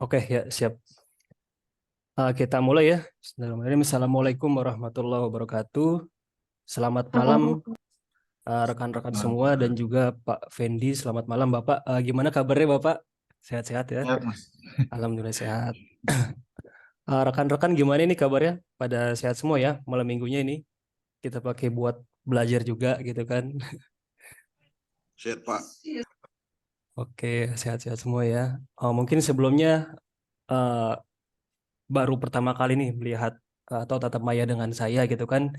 Oke, ya siap. Kita mulai ya. Bismillahirrahmanirrahim. Assalamualaikum warahmatullahi wabarakatuh. Selamat malam rekan-rekan Malam. semua dan juga Pak Fendi. Selamat malam Bapak. Gimana kabarnya Bapak? Sehat-sehat ya? Sehat, Mas. Alhamdulillah sehat. Rekan-rekan gimana ini kabarnya? Pada sehat semua ya? Malam minggunya ini kita pakai buat belajar juga gitu kan? Sehat, Pak. Oke, sehat-sehat semua ya. Mungkin sebelumnya eh, baru pertama kali nih melihat atau tatap maya dengan saya gitu kan.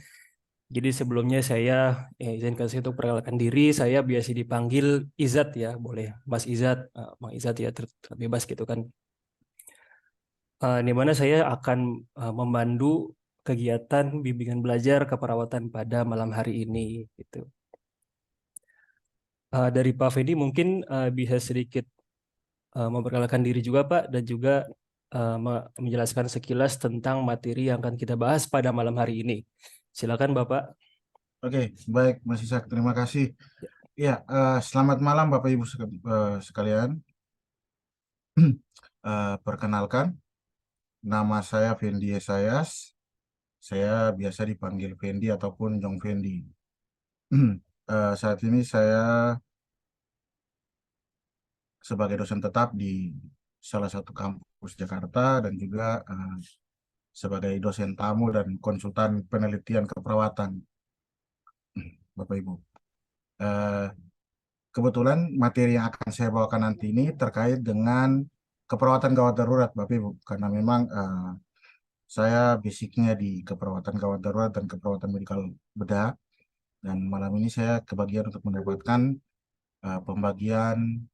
Jadi sebelumnya saya izin kasih untuk perkenalkan diri. Saya biasa dipanggil Izat ya, boleh Mas Izat, Bang Izat ya, terbebas gitu kan. Di mana saya akan memandu kegiatan bimbingan belajar keperawatan pada malam hari ini gitu. Dari Pak Fendi mungkin bisa sedikit memperkenalkan diri juga Pak dan juga menjelaskan sekilas tentang materi yang akan kita bahas pada malam hari ini. Silakan Bapak. Oke, baik, Mas Isak. Terima kasih. Ya, selamat malam Bapak Ibu sekalian. Perkenalkan, nama saya Fendi Esayas. Saya biasa dipanggil Fendi ataupun Jong Fendi. Saat ini saya sebagai dosen tetap di salah satu kampus Jakarta dan juga sebagai dosen tamu dan konsultan penelitian keperawatan, Bapak Ibu. Eh, Kebetulan materi yang akan saya bawakan nanti ini terkait dengan keperawatan gawat darurat, Bapak Ibu, karena memang saya basicnya di keperawatan gawat darurat dan keperawatan medikal bedah, dan malam ini saya kebagian untuk mendapatkan pembagian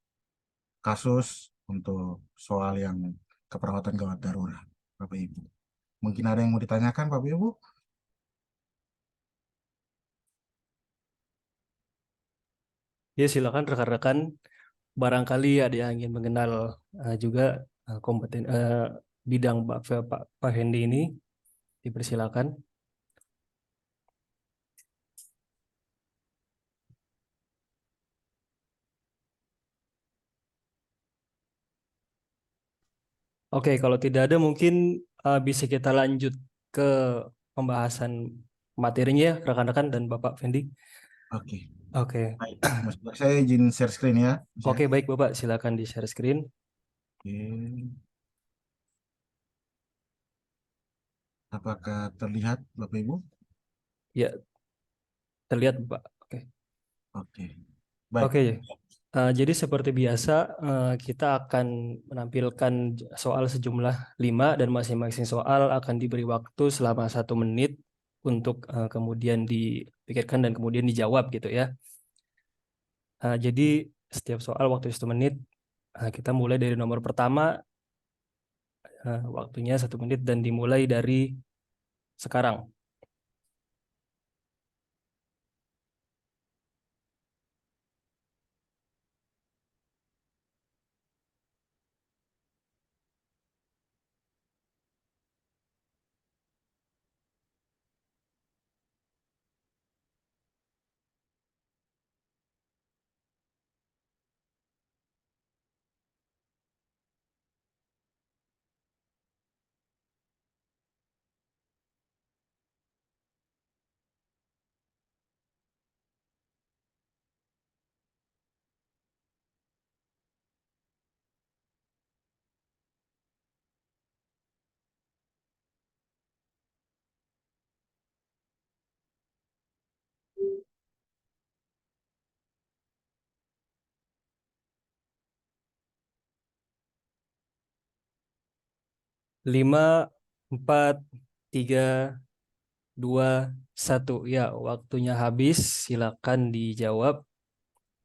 kasus untuk soal yang keperawatan gawat darurat, Bapak Ibu. Mungkin ada yang mau ditanyakan, Bapak Ibu? Ya silakan rekan-rekan. Barangkali ada yang ingin mengenal juga kompeten bidang Pak Hendi ini, dipersilakan. Oke, kalau tidak ada mungkin bisa kita lanjut ke pembahasan materinya ya, rekan-rekan dan Bapak Fendi. Oke, Oke, baik. Mas, saya izin share screen ya. Mas, ya. oke baik Bapak, silakan di share screen. Oke. Apakah terlihat, Bapak Ibu? Ya, terlihat Bapak. Oke, Oke, baik. oke. Jadi seperti biasa kita akan menampilkan soal sejumlah 5 dan masing-masing soal akan diberi waktu selama 1 menit untuk kemudian dipikirkan dan kemudian dijawab gitu ya. Jadi setiap soal waktu 1 menit. Kita mulai dari nomor pertama, waktunya 1 menit dan dimulai dari sekarang. Lima, 4, 3, 2, 1. Ya, waktunya habis. Silakan dijawab,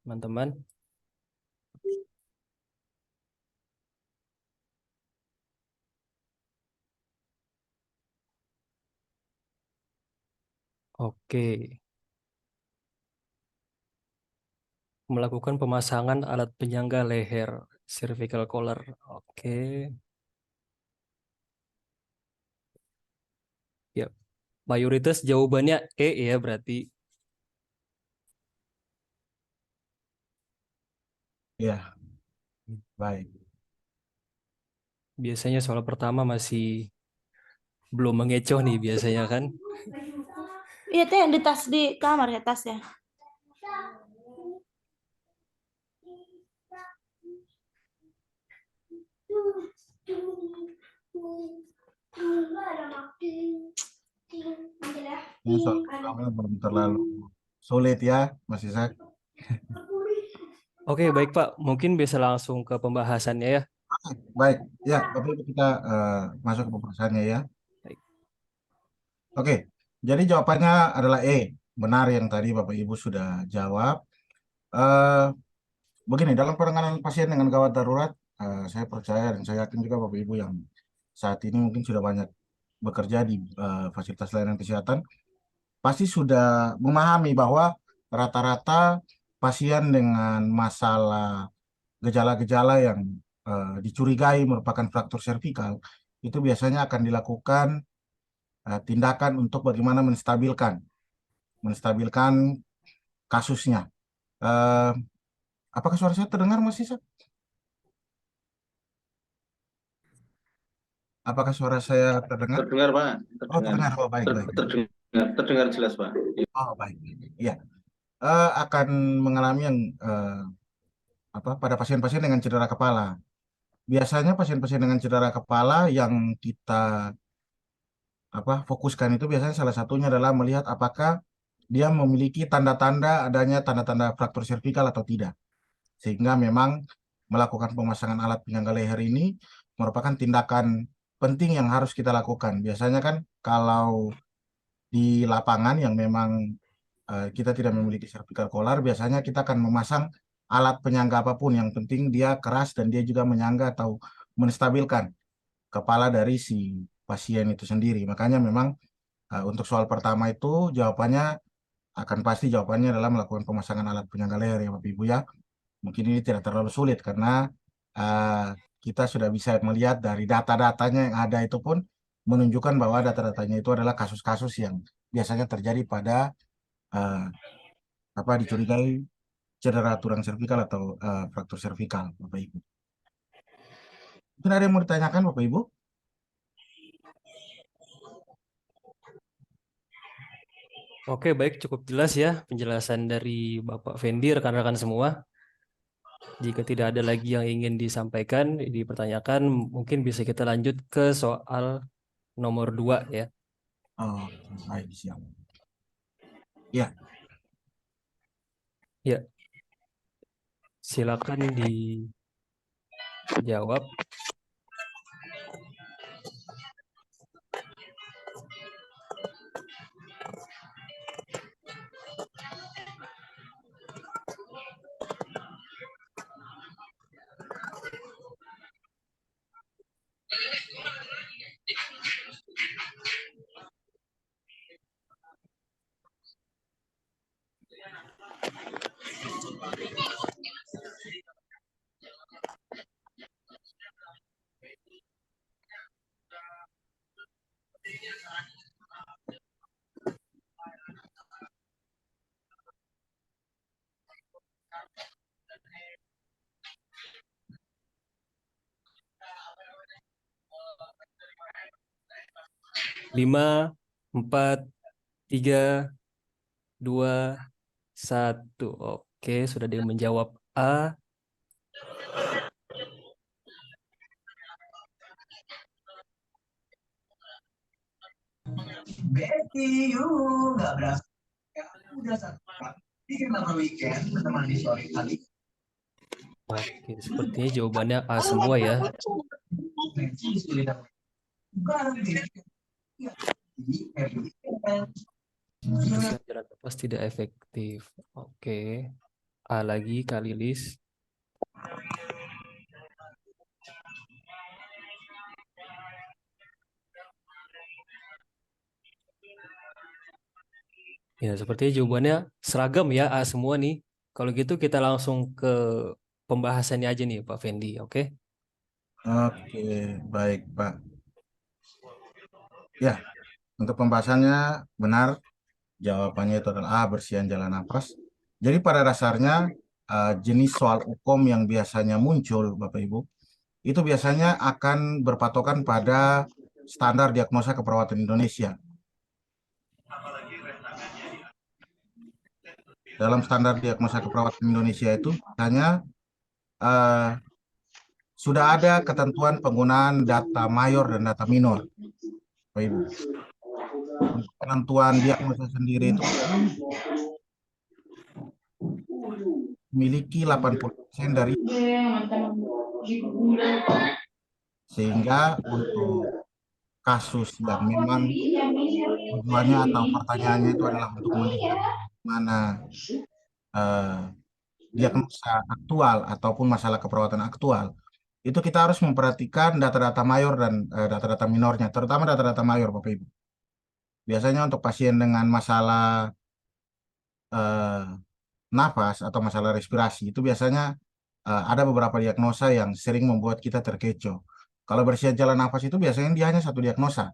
teman-teman. Oke. Melakukan pemasangan alat penyangga leher, cervical collar. Oke. Ya, mayoritas jawabannya E ya berarti. Ya, baik. Biasanya soal pertama masih belum mengecoh nih biasanya kan. Iya teh yang di tas di kamar ya tas ya. Ini soal pertama belum terlalu sulit ya, Mas Isak. Oke, baik Pak. Mungkin bisa langsung ke pembahasannya ya. Baik, ya, Bapak Ibu kita masuk ke pembahasannya ya. Baik. Oke, jadi jawabannya adalah E. Benar yang tadi Bapak Ibu sudah jawab. Eh, Begini, dalam penanganan pasien dengan gawat darurat, saya percaya dan saya yakin juga Bapak Ibu yang saat ini mungkin sudah banyak bekerja di fasilitas layanan kesehatan, pasti sudah memahami bahwa rata-rata pasien dengan masalah gejala-gejala yang dicurigai merupakan fraktur servikal, itu biasanya akan dilakukan tindakan untuk bagaimana menstabilkan kasusnya. Eh, Apakah suara saya terdengar, Mas Isa? Apakah suara saya terdengar? Terdengar, Pak. Oh, Terdengar. terdengar. Oh, baik, baik. Terdengar jelas, Pak. Oh, baik. Iya. Akan mengalami yang pada pasien-pasien dengan cedera kepala. Biasanya pasien-pasien dengan cedera kepala yang kita fokuskan itu biasanya salah satunya adalah melihat apakah dia memiliki tanda-tanda adanya tanda-tanda fraktur servikal atau tidak. Sehingga memang melakukan pemasangan alat penyangga leher ini merupakan tindakan penting yang harus kita lakukan. Biasanya kan kalau di lapangan yang memang kita tidak memiliki cervical collar, biasanya kita akan memasang alat penyangga apapun. Yang penting dia keras dan dia juga menyangga atau menstabilkan kepala dari si pasien itu sendiri. Makanya memang untuk soal pertama itu jawabannya akan pasti jawabannya adalah melakukan pemasangan alat penyangga leher ya Bapak Ibu ya. Mungkin ini tidak terlalu sulit karena uh, kita sudah bisa melihat dari data-datanya yang ada itu pun menunjukkan bahwa data-datanya itu adalah kasus-kasus yang biasanya terjadi pada uh, dicurigai cedera tulang servikal atau fraktur servikal, Bapak Ibu. Mungkin ada yang mau ditanyakan, Bapak Ibu? Oke, baik, cukup jelas ya penjelasan dari Bapak Fendi, rekan-rekan semua. Jika tidak ada lagi yang ingin disampaikan, dipertanyakan, mungkin bisa kita lanjut ke soal nomor 2 ya. Oh, baik, siap. Ya. Ya, silakan dijawab. Lima, 4, 3, 2, 1. Oke, sudah ada yang menjawab A. Betty, yuk, nggak berasa. Ya, udah satu bikin malam weekend menemani sore kali. Oke, sepertinya jawabannya A semua ya. Jalan nafas tidak efektif. Oke. A lagi, Kak Lilis. Ya, sepertinya jawabannya seragam ya, A semua nih. Kalau gitu kita langsung ke pembahasannya aja nih, Pak Fendi, oke? Oke, baik, Pak. Ya, untuk pembahasannya benar. Jawabannya itu adalah A, bersihan jalan nafas. Jadi pada dasarnya jenis soal hukum yang biasanya muncul, Bapak Ibu, itu biasanya akan berpatokan pada standar diagnosa keperawatan Indonesia. Dalam standar diagnosa keperawatan Indonesia itu hanya sudah ada ketentuan penggunaan data mayor dan data minor, Bapak Ibu. Untuk penentuan diagnosa sendiri itu memiliki 80% dari, sehingga untuk kasus yang memang tujuannya atau pertanyaannya itu adalah untuk melihat mana eh, diagnosa aktual ataupun masalah keperawatan aktual, itu kita harus memperhatikan data-data mayor dan data-data minornya, terutama data-data mayor, Bapak Ibu. Biasanya untuk pasien dengan masalah eh, nafas atau masalah respirasi itu biasanya ada beberapa diagnosa yang sering membuat kita terkecoh. Kalau bersihan jalan nafas itu biasanya dia hanya satu diagnosa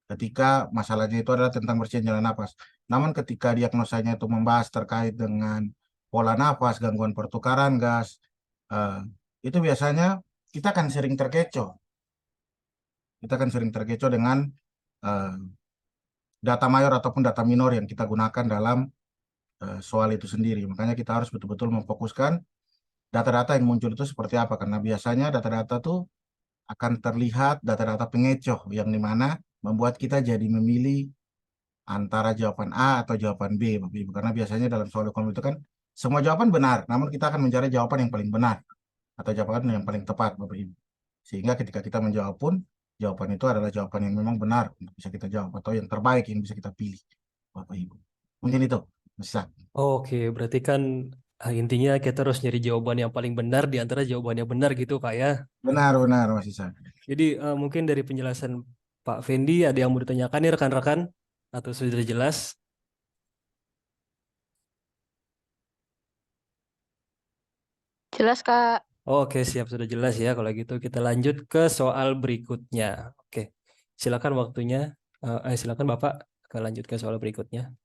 ketika masalahnya itu adalah tentang bersihan jalan nafas. Namun ketika diagnosanya itu membahas terkait dengan pola nafas, gangguan pertukaran gas, eh, itu biasanya kita akan sering terkecoh. Kita akan sering terkecoh dengan eh, data mayor ataupun data minor yang kita gunakan dalam soal itu sendiri. Makanya kita harus betul-betul memfokuskan data-data yang muncul itu seperti apa. Karena biasanya data-data itu akan terlihat data-data pengecoh yang dimana membuat kita jadi memilih antara jawaban A atau jawaban B, Bapak Ibu. Karena biasanya dalam soal ekonomi itu kan semua jawaban benar, namun kita akan mencari jawaban yang paling benar atau jawaban yang paling tepat, Bapak Ibu. Sehingga ketika kita menjawab pun, jawaban itu adalah jawaban yang memang benar untuk bisa kita jawab atau yang terbaik yang bisa kita pilih, Bapak Ibu. Mungkin itu, Mas Isak. Oke, berarti kan intinya kita harus nyari jawaban yang paling benar di antara jawaban yang benar gitu Pak ya. Benar, Mas Isak. Jadi mungkin dari penjelasan Pak Fendi ada yang mau ditanyakan nih rekan-rekan atau sudah jelas? Jelas, Kak. Oke, siap sudah jelas ya. Kalau gitu kita lanjut ke soal berikutnya. Oke, silakan waktunya. Silakan Bapak lanjut ke soal berikutnya.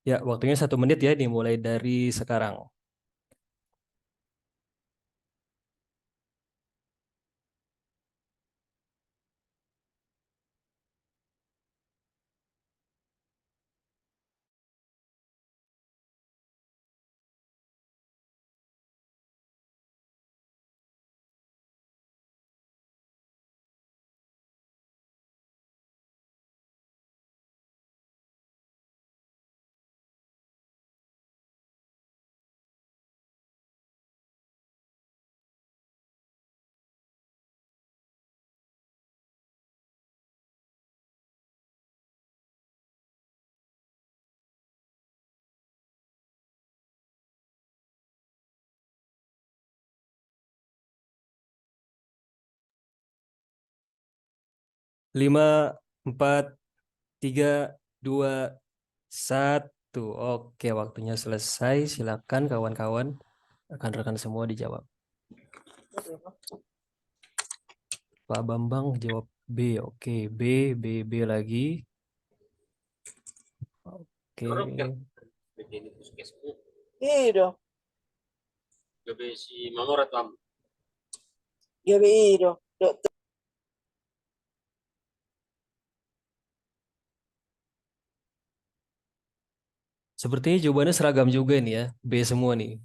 Ya, waktunya 1 menit ya, dimulai dari sekarang. Lima, 4, 3, 2, 1. Oke, waktunya selesai. Silakan kawan-kawan, rekan-rekan semua dijawab. Pak Bambang jawab B. Oke, B, B, B lagi. Oke. Vero, Gabi si Mama Tam. è vero. Sepertinya jawabannya seragam juga nih ya. B semua nih.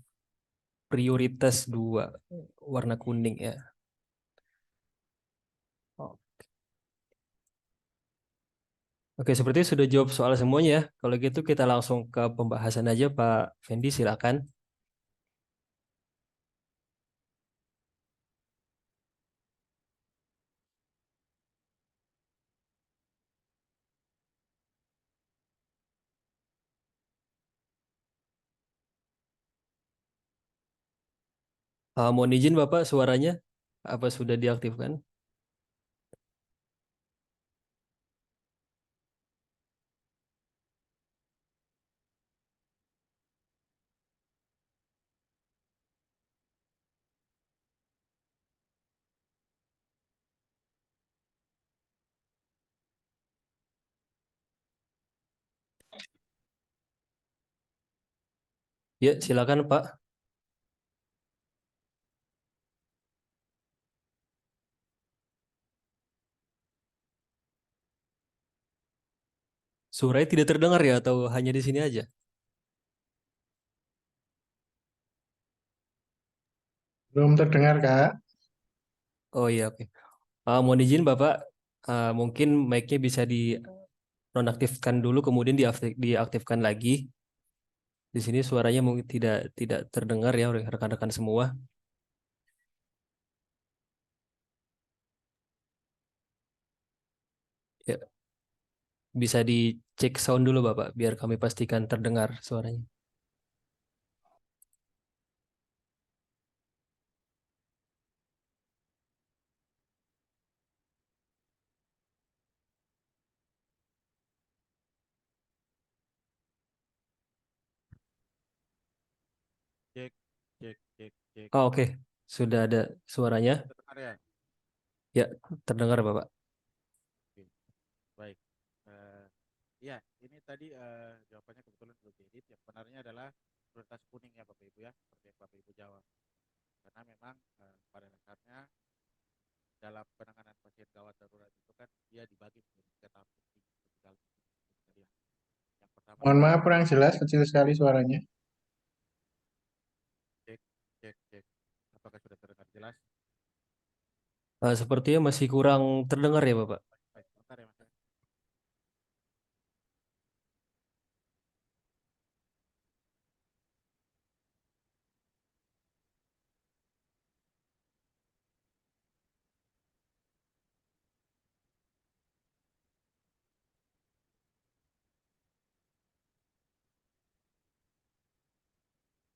Prioritas 2. Warna kuning ya. Oke, seperti sudah jawab soal semuanya ya. Kalau gitu kita langsung ke pembahasan aja Pak Fendi, silakan. Mohon izin Bapak, suaranya apa sudah diaktifkan? Ya, silakan Pak. Suaranya tidak terdengar ya atau hanya di sini aja? Belum terdengar, Kak. Oh iya, oke. Mohon izin Bapak, mungkin mic-nya bisa dinonaktifkan dulu kemudian diaktifkan lagi. Di sini suaranya mungkin tidak terdengar ya oleh rekan-rekan semua. Ya, bisa dicek sound dulu Bapak biar kami pastikan terdengar suaranya. Cek, cek, cek, cek. Oh, oke, sudah ada suaranya. Terdengar ya? Ya, terdengar Bapak. Oke, baik. Eh, Iya, ini tadi jawabannya kebetulan belum diedit. Yang benarnya adalah prioritas kuning ya Bapak Ibu ya, seperti yang Bapak Ibu jawab. Karena memang pada dasarnya dalam penanganan pasien gawat darurat itu kan dia dibagi menjadi tiga tahap penting. Tiga hal penting tadi ya. Yang pertama Mohon adalah maaf, kurang jelas, kecil sekali suaranya. cek, cek, cek. Apakah sudah terdengar jelas? Sepertinya masih kurang terdengar ya Bapak. Baik, sebentar ya Mas.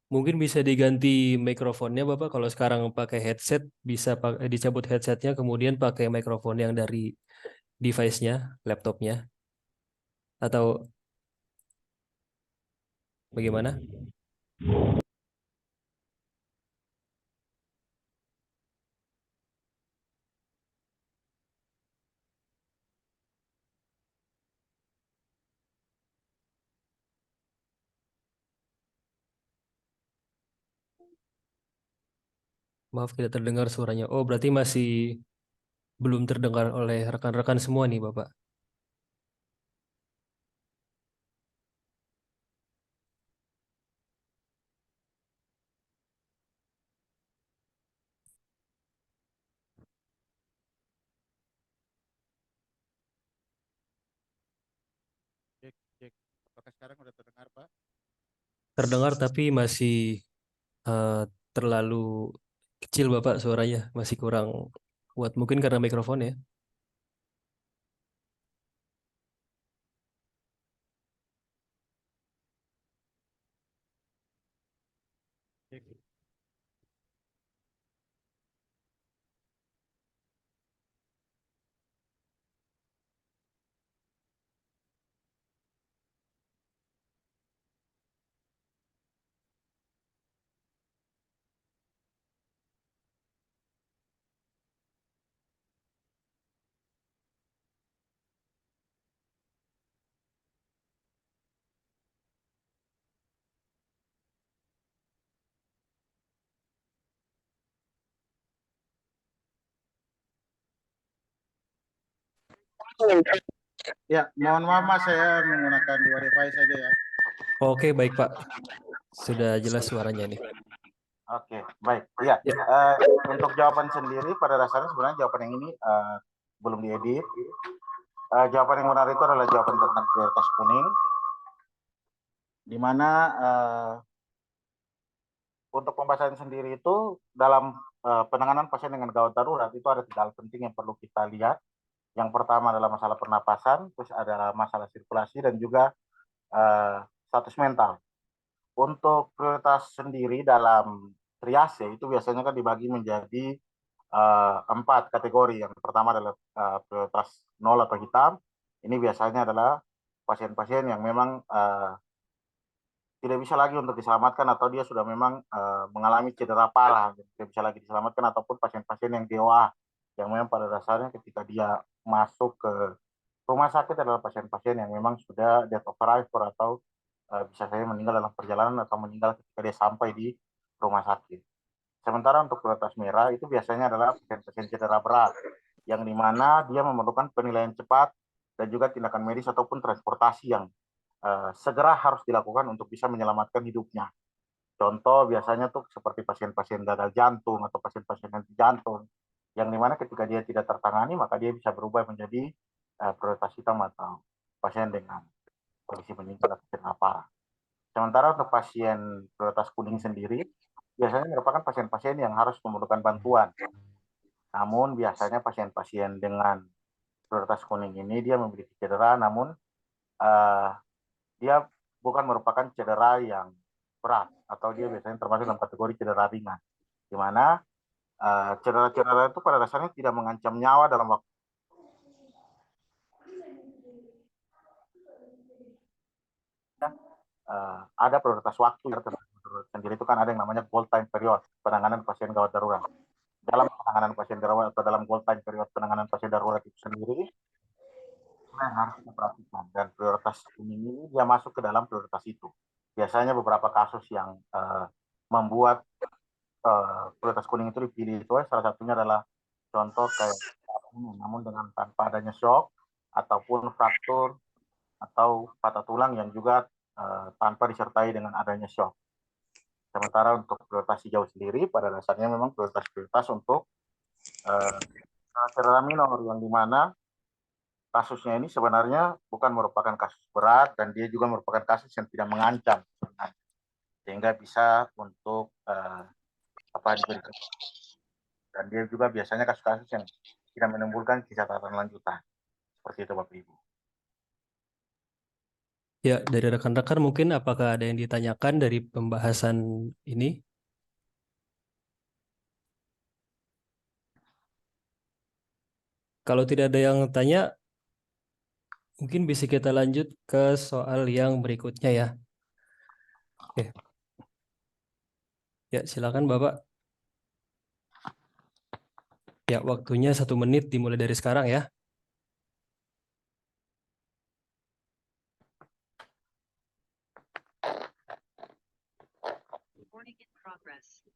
Mungkin bisa diganti mikrofonnya Bapak. Kalau sekarang pakai headset, bisa dicabut headsetnya, kemudian pakai mikrofon yang dari device-nya, laptopnya, atau bagaimana? Maaf tidak terdengar suaranya. Oh, berarti masih belum terdengar oleh rekan-rekan semua nih Bapak. Cek, cek. Apakah sekarang sudah terdengar Pak? Terdengar tapi masih eh, terlalu kecil Bapak suaranya. Masih kurang kuat. Mungkin karena mikrofon ya. Cek. Ya, mohon maaf Mas, saya menggunakan dua device saja ya. Oke, baik Pak. Sudah jelas suaranya nih. Oke, baik. Ya, Ya, untuk jawaban sendiri pada dasarnya sebenarnya jawaban yang ini belum diedit. Jawaban yang benar itu adalah jawaban tentang prioritas kuning, di mana untuk pembahasan sendiri itu dalam penanganan pasien dengan gawat darurat itu ada tiga hal penting yang perlu kita lihat. Yang pertama adalah masalah pernapasan, terus ada masalah sirkulasi dan juga status mental. Untuk prioritas sendiri dalam triase itu biasanya kan dibagi menjadi 4 kategori. Yang pertama adalah prioritas 0 atau hitam. Ini biasanya adalah pasien-pasien yang memang tidak bisa lagi untuk diselamatkan atau dia sudah memang mengalami cedera parah, tidak bisa lagi diselamatkan, ataupun pasien-pasien yang DOA yang memang pada dasarnya ketika dia masuk ke rumah sakit adalah pasien-pasien yang memang sudah death of arrival atau bisa saja meninggal dalam perjalanan atau meninggal ketika dia sampai di rumah sakit. Sementara untuk prioritas merah itu biasanya adalah pasien-pasien cedera berat yang dimana dia memerlukan penilaian cepat dan juga tindakan medis ataupun transportasi yang segera harus dilakukan untuk bisa menyelamatkan hidupnya. Contoh biasanya tuh seperti pasien-pasien gagal jantung atau pasien-pasien henti jantung, yang dimana ketika dia tidak tertangani maka dia bisa berubah menjadi prioritas hitam atau pasien dengan kondisi meninggal atau cedera parah. Sementara untuk pasien prioritas kuning sendiri, biasanya merupakan pasien-pasien yang harus memerlukan bantuan. Namun biasanya pasien-pasien dengan prioritas kuning ini dia memiliki cedera, namun dia bukan merupakan cedera yang berat atau dia biasanya termasuk dalam kategori cedera ringan, di mana cedera-cedera itu pada dasarnya tidak mengancam nyawa dalam waktu ada prioritas waktu ya, sendiri itu kan ada yang namanya gold time period penanganan pasien gawat darurat. Dalam penanganan pasien darurat atau dalam gold time period penanganan pasien darurat itu sendiri yang harus kita perhatikan, dan prioritas kuning ini dia masuk ke dalam prioritas itu. Biasanya beberapa kasus yang membuat prioritas kuning itu dipilih itu salah satunya adalah contoh kayak ini, namun dengan tanpa adanya shock ataupun fraktur atau patah tulang yang juga tanpa disertai dengan adanya shock. Sementara untuk prioritas hijau sendiri pada dasarnya memang prioritas untuk cedera minor, yang dimana kasusnya ini sebenarnya bukan merupakan kasus berat dan dia juga merupakan kasus yang tidak mengancam sehingga bisa untuk diberikan, dan dia juga biasanya kasus-kasus yang tidak menimbulkan catatan lanjutan seperti itu Bapak Ibu. Ya, dari rekan-rekan mungkin apakah ada yang ditanyakan dari pembahasan ini? Kalau tidak ada yang tanya, mungkin bisa kita lanjut ke soal yang berikutnya ya. Oke. Ya, silakan Bapak. Ya, waktunya 1 menit dimulai dari sekarang ya. Recording in progress.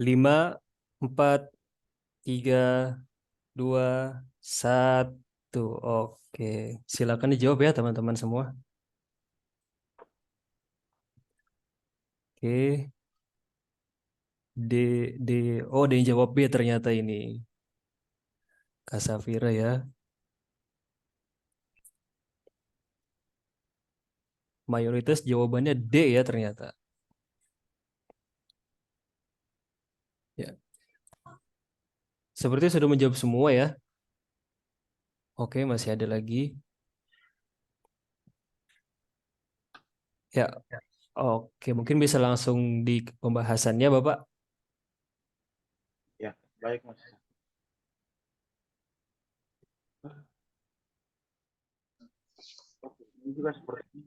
Lima, 4, 3, 2, 1. Oke, silakan dijawab ya teman-teman semua. Oke. D, D, oh ada yang jawab B ternyata ini. Kak Safira ya. Mayoritas jawabannya D ya ternyata. Ya. Seperti sudah menjawab semua ya. Oke, masih ada lagi. Ya. Oke, mungkin bisa langsung di pembahasannya Bapak. Ya, baik Mas. Ini juga seperti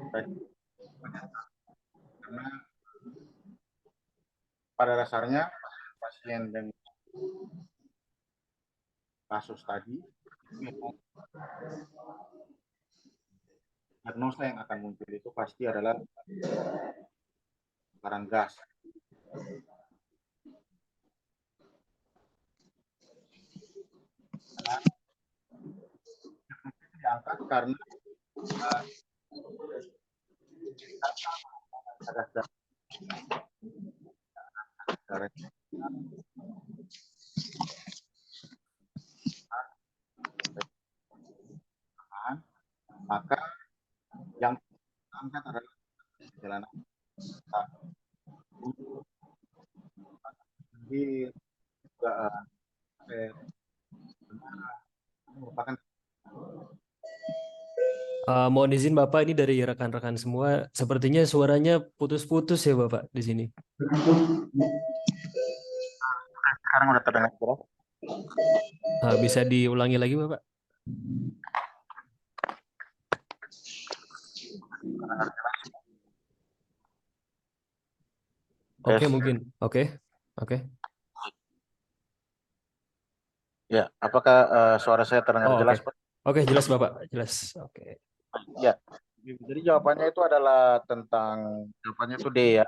tadi, karena pada dasarnya pasien dengan kasus tadi diagnosa yang akan muncul itu pasti adalah kebakaran gas. Diangkat karena gas darah maka yang angkat adalah perjalanan di juga merupakan Mohon izin Bapak, ini dari rekan-rekan semua, sepertinya suaranya putus-putus ya Bapak di sini. Sekarang udah terdengar jelas. Bisa diulangi lagi Bapak? Oke, Tes. mungkin. Oke. Oke. Ya, apakah suara saya terdengar Oh, oke. jelas, Pak? Oke, jelas Bapak. Jelas. Oke. Ya. Jadi jawabannya itu adalah tentang jawabannya itu D ya,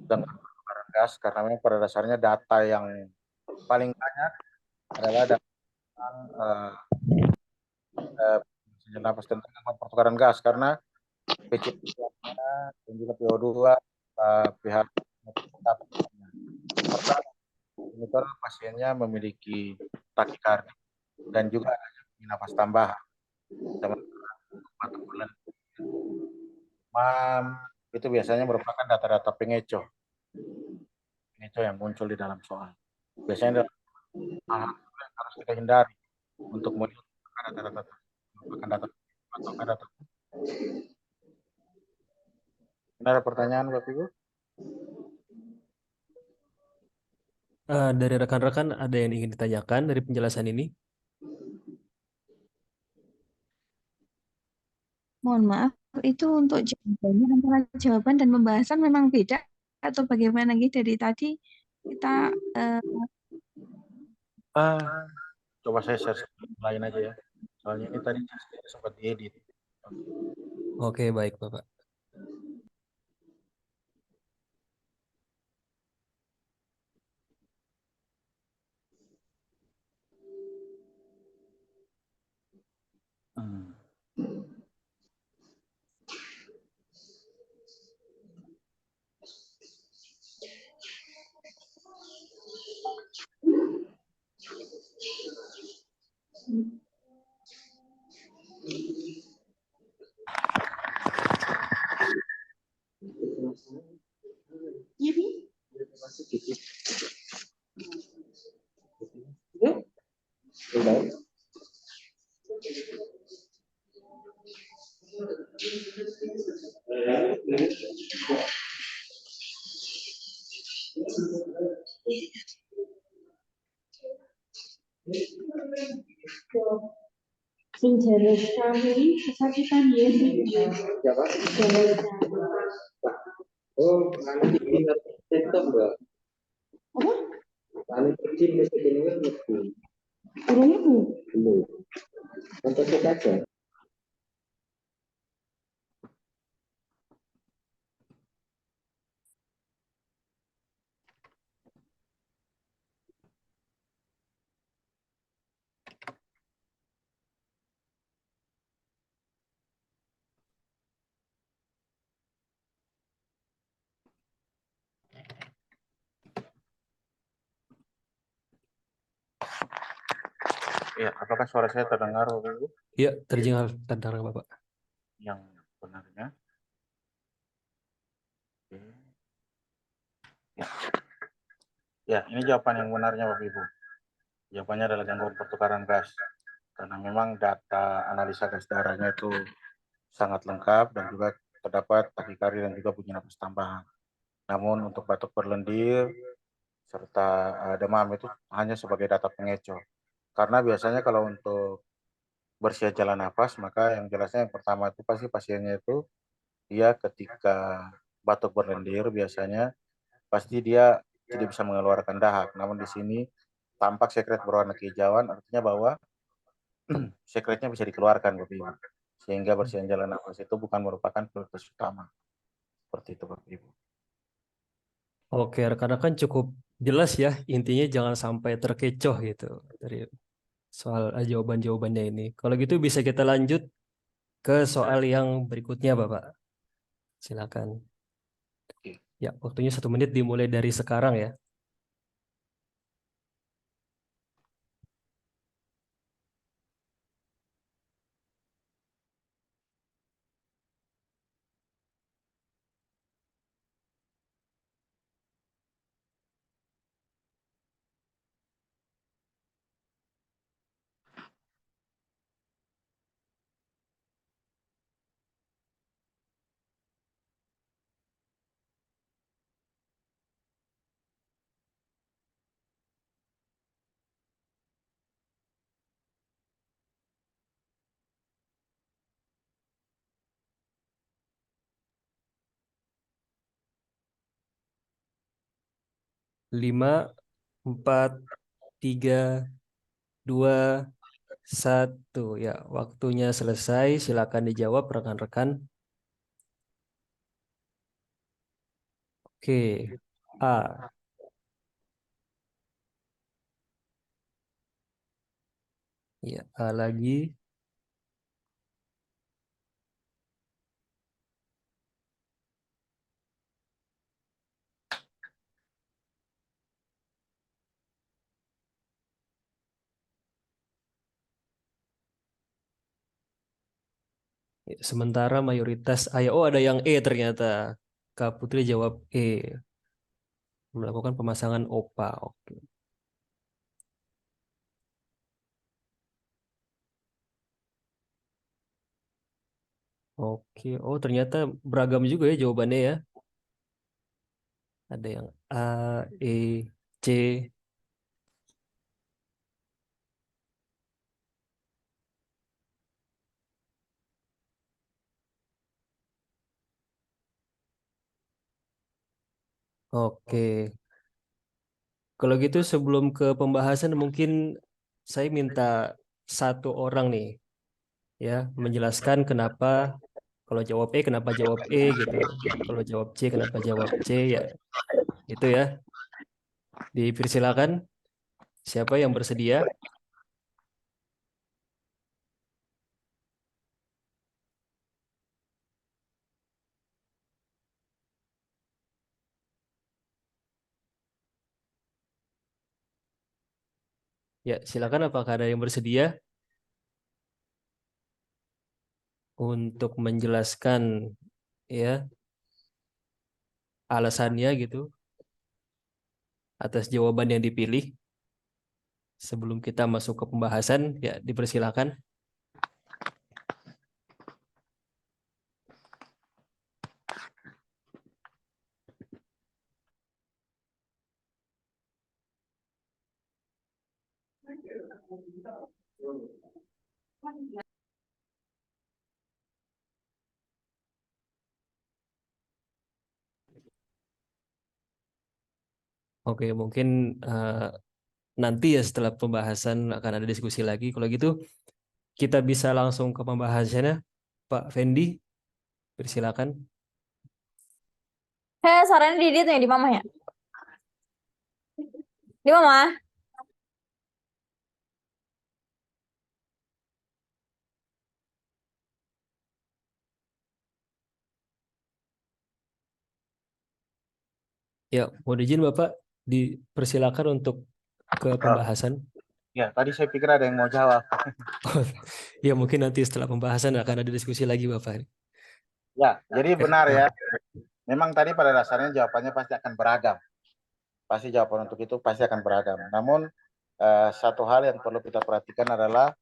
tentang pertukaran gas karena memang pada dasarnya data yang paling banyak adalah data uh, napas tentang pertukaran gas karena PCP-nya dan juga PO2 pihak pertama ini pasiennya memiliki takikardia dan juga adanya nafas tambahan. Batuk bulan demam itu biasanya merupakan data-data pengecoh yang muncul di dalam soal. Biasanya hal yang harus kita hindari untuk melihat data-data merupakan data atau data. Ada pertanyaan Bapak Ibu? Dari rekan-rekan ada yang ingin ditanyakan dari penjelasan ini? Mohon maaf, itu untuk jawabannya antara jawaban dan pembahasan memang beda atau bagaimana gitu dari tadi kita Coba saya share lain aja ya. Soalnya ini tadi sempat diedit. Oke, baik Bapak. kesakitan ya. Oh, nanti ini tetap enggak? Apa? Nanti kecil mesti dengar mesti. Belum. Untuk saja. Ya, apakah suara saya terdengar Bapak Ibu? Iya, terdengar Bapak. Yang benarnya. Ya. Ya, ini jawaban yang benarnya Bapak Ibu. Jawabannya adalah gangguan pertukaran gas. Karena memang data analisa gas darahnya itu sangat lengkap dan juga terdapat takikardia dan juga bunyi napas tambahan. Namun untuk batuk berlendir serta demam itu hanya sebagai data pengecoh. Karena biasanya kalau untuk bersiap jalan nafas, maka yang jelasnya yang pertama itu pasti pasiennya itu dia ketika batuk berlendir biasanya pasti dia tidak bisa mengeluarkan dahak. Namun di sini tampak sekret berwarna kehijauan, artinya bahwa sekretnya bisa dikeluarkan Bapak Ibu. Sehingga bersihan jalan nafas itu bukan merupakan prioritas utama. Seperti itu Bapak Ibu. Oke, rekan-rekan cukup jelas ya. Intinya jangan sampai terkecoh gitu dari soal jawaban-jawabannya ini. Kalau gitu bisa kita lanjut ke soal yang berikutnya, Bapak. Silakan. Ya, waktunya 1 menit dimulai dari sekarang ya. 5, 4, 3, 2, 1. Ya, waktunya selesai. Silakan dijawab rekan-rekan. Oke, A. Ya, A lagi. Ya, sementara mayoritas oh ada yang E ternyata. Kak Putri jawab E. Melakukan pemasangan OPA. Oke. Oke. Oh, ternyata beragam juga ya jawabannya ya. Ada yang A, E, C. Oke. Kalau gitu sebelum ke pembahasan mungkin saya minta satu orang nih ya menjelaskan kenapa kalau jawab E kenapa jawab E gitu. Kalau jawab C kenapa jawab C ya. Itu ya. Dipersilakan siapa yang bersedia? Ya, silakan apakah ada yang bersedia untuk menjelaskan ya alasannya gitu atas jawaban yang dipilih sebelum kita masuk ke pembahasan ya dipersilakan. Oke, mungkin nanti ya setelah pembahasan akan ada diskusi lagi. Kalau gitu kita bisa langsung ke pembahasannya. Pak Fendi, persilakan. Sarannya di dia tuh yang di mama ya? Di mama? Ya, mohon izin Bapak dipersilakan untuk ke pembahasan. Ya, tadi saya pikir ada yang mau jawab. Ya, mungkin nanti setelah pembahasan akan ada diskusi lagi Bapak. Ya, jadi benar ya. Memang tadi pada dasarnya jawabannya pasti akan beragam. Pasti jawaban untuk itu pasti akan beragam. Namun satu hal yang perlu kita perhatikan adalah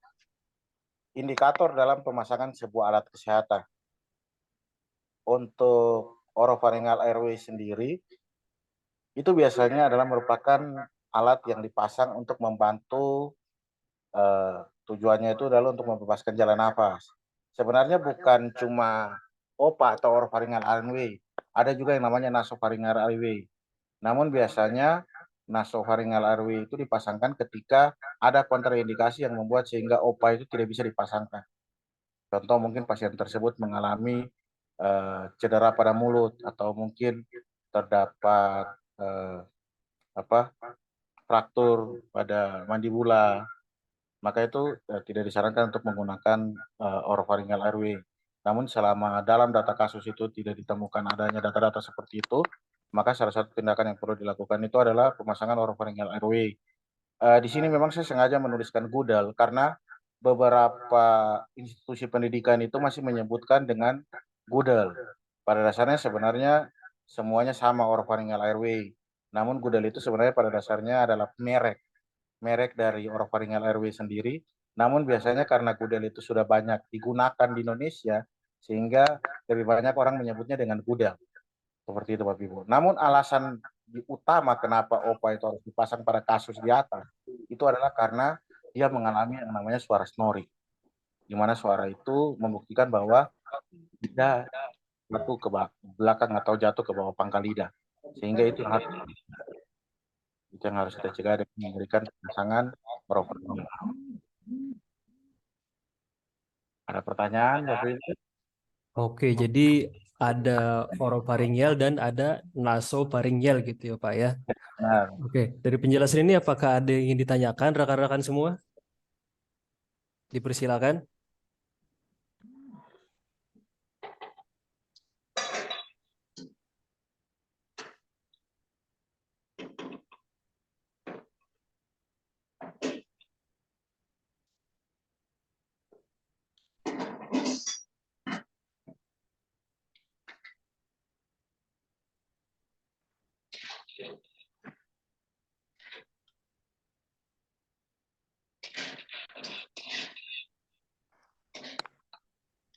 indikator dalam pemasangan sebuah alat kesehatan. Untuk orofaringal airway sendiri, itu biasanya adalah merupakan alat yang dipasang untuk membantu tujuannya itu adalah untuk membebaskan jalan nafas. Sebenarnya bukan cuma OPA atau orofaringal airway, ada juga yang namanya nasofaringal airway. Namun biasanya nasofaringal airway itu dipasangkan ketika ada kontraindikasi yang membuat sehingga OPA itu tidak bisa dipasangkan. Contoh mungkin pasien tersebut mengalami cedera pada mulut atau mungkin terdapat fraktur pada mandibula, maka itu tidak disarankan untuk menggunakan orofaringal airway. Namun selama dalam data kasus itu tidak ditemukan adanya data-data seperti itu, maka salah satu tindakan yang perlu dilakukan itu adalah pemasangan orofaringal airway. Di sini memang saya sengaja menuliskan gudal karena beberapa institusi pendidikan itu masih menyebutkan dengan gudal. Pada dasarnya sebenarnya semuanya sama orofaringal airway. Namun gudal itu sebenarnya pada dasarnya adalah merek dari orofaringal airway sendiri. Namun biasanya karena gudal itu sudah banyak digunakan di Indonesia, sehingga lebih banyak orang menyebutnya dengan gudal. Seperti itu Bapak Ibu. Namun alasan utama kenapa OPA itu harus dipasang pada kasus di atas, itu adalah karena dia mengalami yang namanya suara snoring. Di mana suara itu membuktikan bahwa tidak jatuh ke belakang atau jatuh ke bawah pangkal lidah. Sehingga itu harus Itu yang harus kita cegah dengan memberikan pasangan merokok. Ada pertanyaan, Bapak Ibu? Oke, jadi ada orofaringial dan ada nasofaringial gitu ya Pak ya. Nah, Oke, dari penjelasan ini apakah ada yang ingin ditanyakan rekan-rekan semua? Dipersilakan.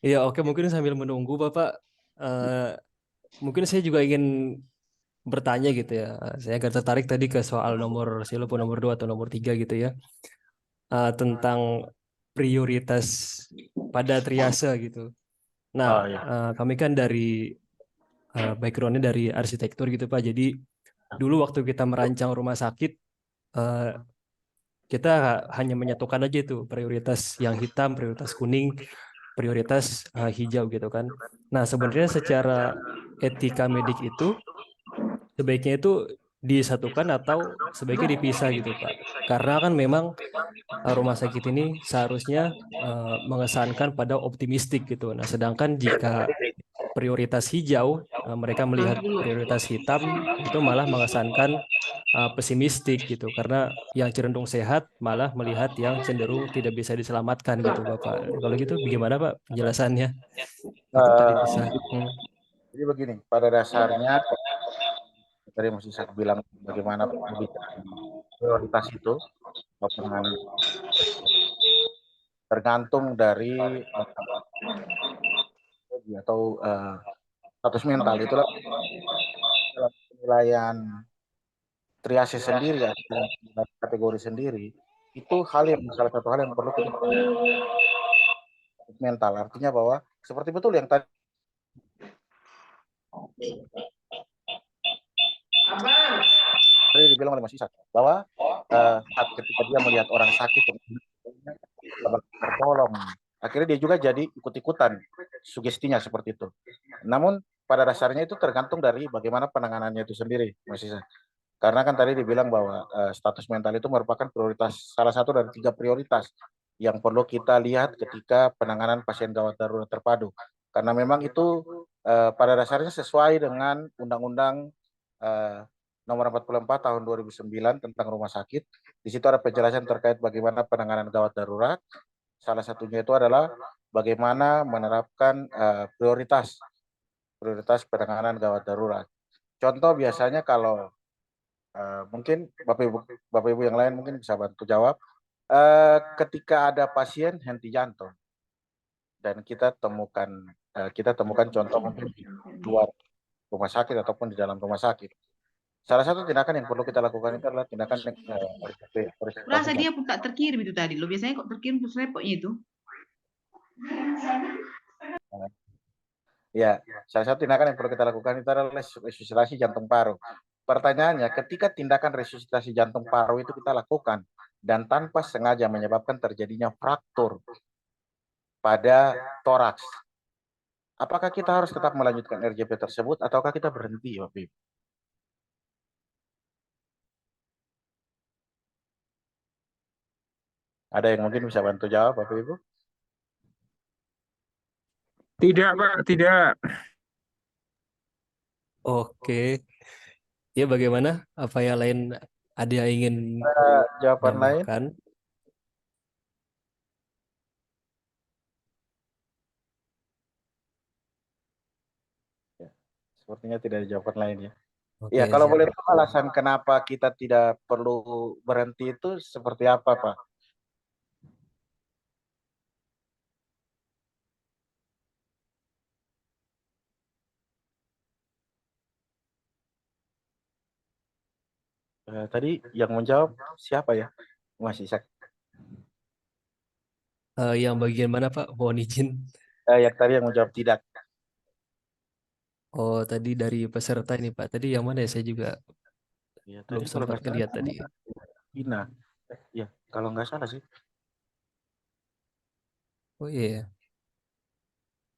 Iya, oke, mungkin sambil menunggu Bapak, mungkin saya juga ingin bertanya gitu ya. Saya agak tertarik tadi ke soal nomor, saya lupa nomor 2 atau nomor 3 gitu ya. Tentang prioritas pada triase gitu. Nah, oh ya. kami kan dari backgroundnya dari arsitektur gitu Pak. Jadi dulu waktu kita merancang rumah sakit, eh, kita hanya menyatukan aja itu prioritas yang hitam, prioritas kuning, prioritas hijau gitu kan. Nah, sebenarnya secara etika medik itu sebaiknya itu disatukan atau sebaiknya dipisah gitu Pak. Karena kan memang rumah sakit ini seharusnya mengesankan pada optimistik gitu. Nah, sedangkan jika prioritas hijau, mereka melihat prioritas hitam itu malah mengesankan pesimistik gitu. Karena yang cenderung sehat malah melihat yang cenderung tidak bisa diselamatkan gitu Bapak. Kalau gitu bagaimana Pak penjelasannya? Itu tadi bisa. Jadi begini, pada dasarnya tadi masih saya bilang bagaimana prioritas itu tergantung dari atau status mental itulah dalam penilaian triase sendiri atau kategori sendiri itu salah satu hal yang perlu kita mental, artinya bahwa seperti betul yang tadi dibilang oleh Mas Isak bahwa saat ketika dia melihat orang sakit tertolong, akhirnya dia juga jadi ikut-ikutan sugestinya seperti itu. Namun pada dasarnya itu tergantung dari bagaimana penanganannya itu sendiri, Mas Isak. Karena kan tadi dibilang bahwa status mental itu merupakan prioritas, salah satu dari 3 prioritas yang perlu kita lihat ketika penanganan pasien gawat darurat terpadu. Karena memang itu pada dasarnya sesuai dengan Undang-Undang Nomor 44 Tahun 2009 tentang rumah sakit. Di situ ada penjelasan terkait bagaimana penanganan gawat darurat. Salah satunya itu adalah bagaimana menerapkan prioritas penanganan gawat darurat. Contoh biasanya kalau mungkin Bapak Ibu yang lain mungkin bisa bantu jawab. Ketika ada pasien henti jantung dan kita temukan contoh mungkin di luar rumah sakit ataupun di dalam rumah sakit. Salah satu tindakan yang perlu kita lakukan itu adalah tindakan Rasa dia tak terkirim itu tadi loh. Biasanya kok terkirim terus repotnya itu. Ya, salah satu tindakan yang perlu kita lakukan itu adalah resusitasi jantung paru. Pertanyaannya, ketika tindakan resusitasi jantung paru itu kita lakukan dan tanpa sengaja menyebabkan terjadinya fraktur pada toraks, apakah kita harus tetap melanjutkan RJP tersebut ataukah kita berhenti, Bapak Ibu? Ada yang mungkin bisa bantu jawab, Bapak Ibu? Tidak, Pak, tidak. Oke. Ya bagaimana? Apa yang lain ada yang ingin jawaban lain? Sepertinya tidak ada jawaban lain ya. Oke, ya, kalau boleh tahu alasan kenapa kita tidak perlu berhenti itu seperti apa, Pak? Tadi yang menjawab siapa ya, Mas Isak? Yang bagian mana Pak? Mohon izin. Yang tadi yang menjawab tidak. Oh, tadi dari peserta ini Pak. Tadi yang mana ya? Saya juga Ya, Belum tadi kalau sempat nggak salah ngeliat tadi. Ina. Ya, kalau nggak salah sih. Oh iya.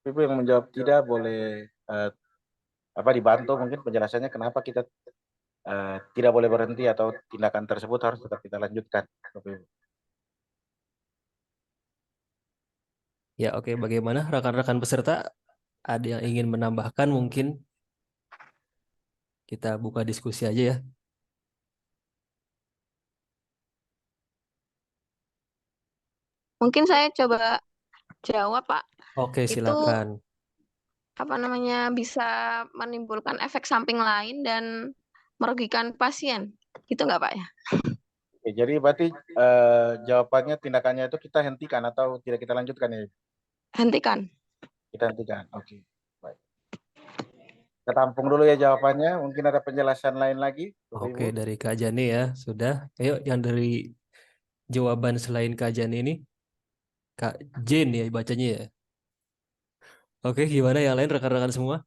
Ibu yang menjawab tidak boleh dibantu mungkin penjelasannya kenapa kita tidak boleh berhenti atau tindakan tersebut harus tetap kita lanjutkan. Bapak Ibu. Ya, oke. Bagaimana rekan-rekan peserta? Ada yang ingin menambahkan mungkin? Kita buka diskusi aja ya. Mungkin saya coba jawab, Pak. Oke, Itu silakan. apa namanya bisa menimbulkan efek samping lain dan merugikan pasien. Gitu nggak, Pak ya? Oke, jadi berarti jawabannya tindakannya itu kita hentikan atau tidak kita lanjutkan ya? Hentikan. Kita hentikan. Oke. Baik. Kita tampung dulu ya jawabannya. Mungkin ada penjelasan lain lagi, Bapak Ibu. Oke, dari Kak Jani ya, sudah. Ayo yang dari jawaban selain Kak Jani ini, Kak Jen ya bacanya ya. Oke, gimana yang lain rekan-rekan semua?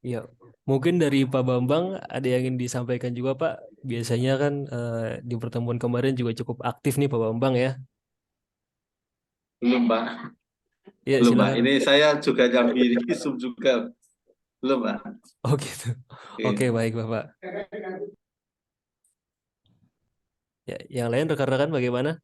Iya, mungkin dari Pak Bambang ada yang ingin disampaikan juga Pak. Biasanya kan di pertemuan kemarin juga cukup aktif nih Pak Bambang ya. Belum, Pak. Iya, Belum, Pak. silakan. Ini saya juga nyambi Zoom juga. Belum, Pak. Oh gitu. Oke, baik Bapak. Ya, yang lain rekan-rekan bagaimana?